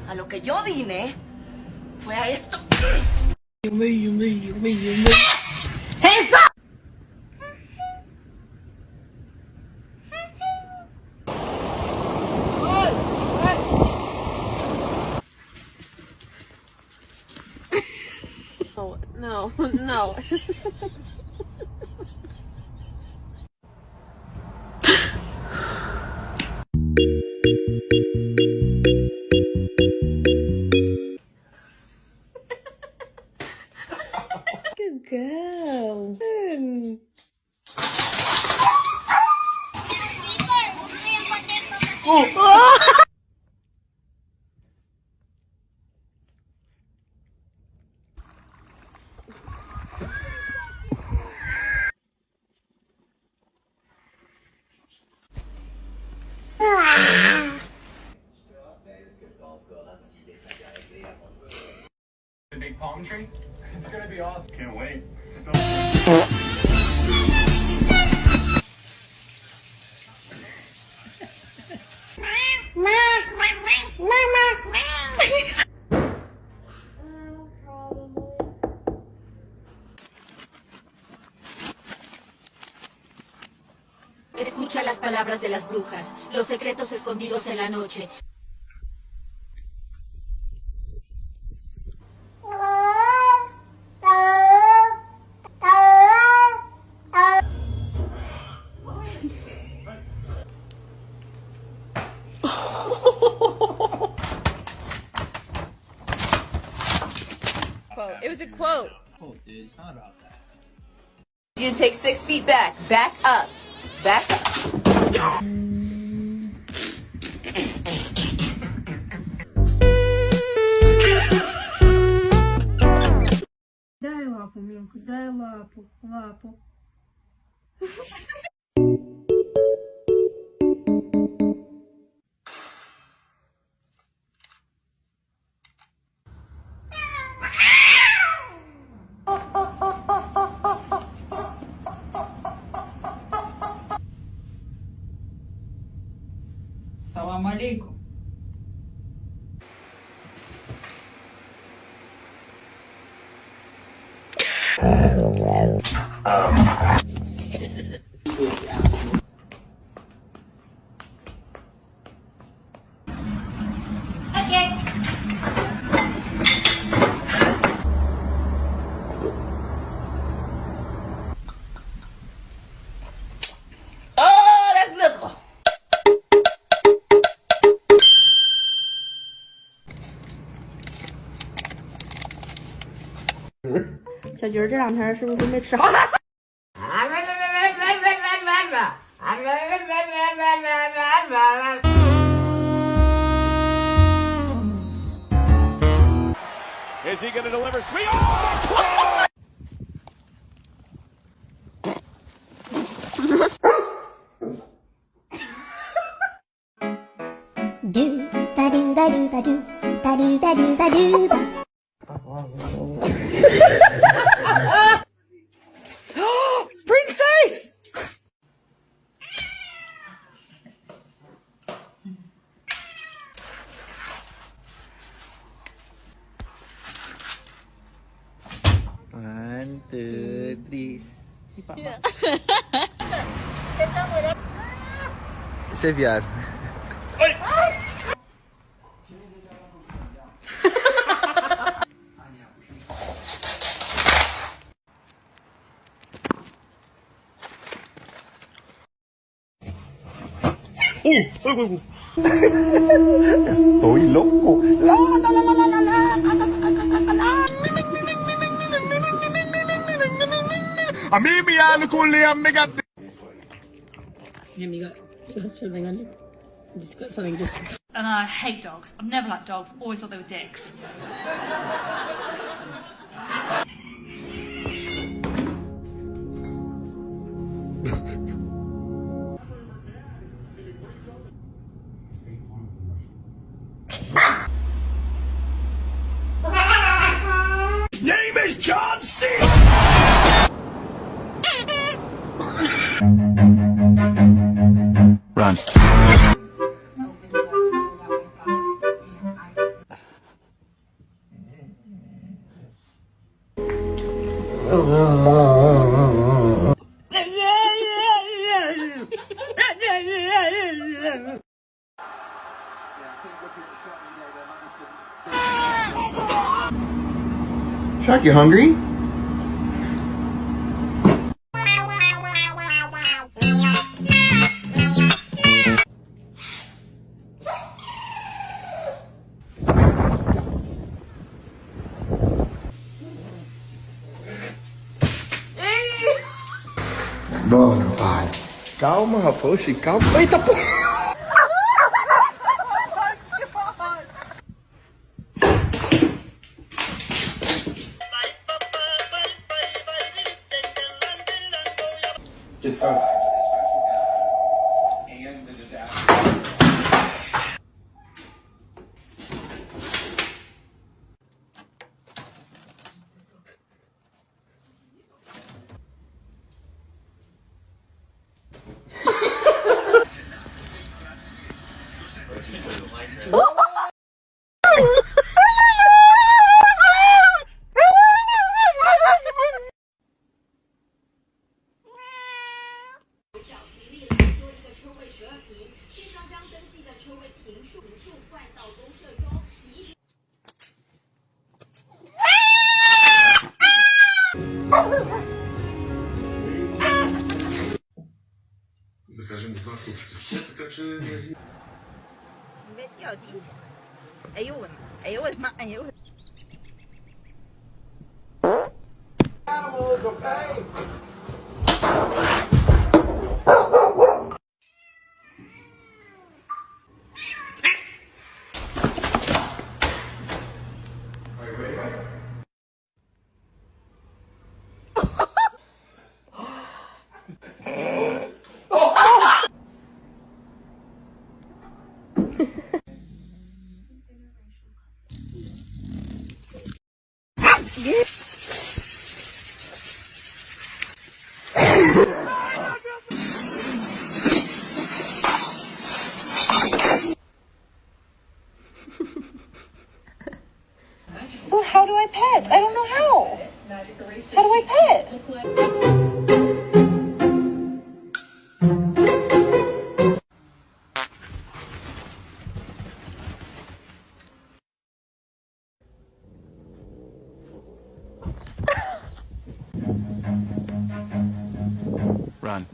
A lo que yo vine fue a esto. ¡Hands up! No, no. Good girl. Oh. The big palm tree? It's gonna be awesome. Can't wait. Escucha las palabras de las brujas, los secretos escondidos en la noche. Quote. It was a quote. Oh, dude, it's not about that. You take 6 feet back. Back up. Back up. Дай лапу, Милка, дай лапу, лапу. Салам алейкум. Oh, that's little. 小菊儿这2天是不是没吃好呢？Is he gonna deliver sweet? Oh! Do ba do ba do ba do ba do ba do ba do ba. Pretty face. One, two, three. Esse é viado. 아이고. Estoy loco. A mí me alcule amiga. Mi amiga, vengan. Something just. And I hate dogs. I've never liked dogs. Always thought they were dicks. His name is John C. Run. Shark, you hungry? Mano, pai. Calma, Raposhi, calma. Eita, porra! Get photo and the disaster. Oh, how do I pet? I don't know how. How do I pet? Run.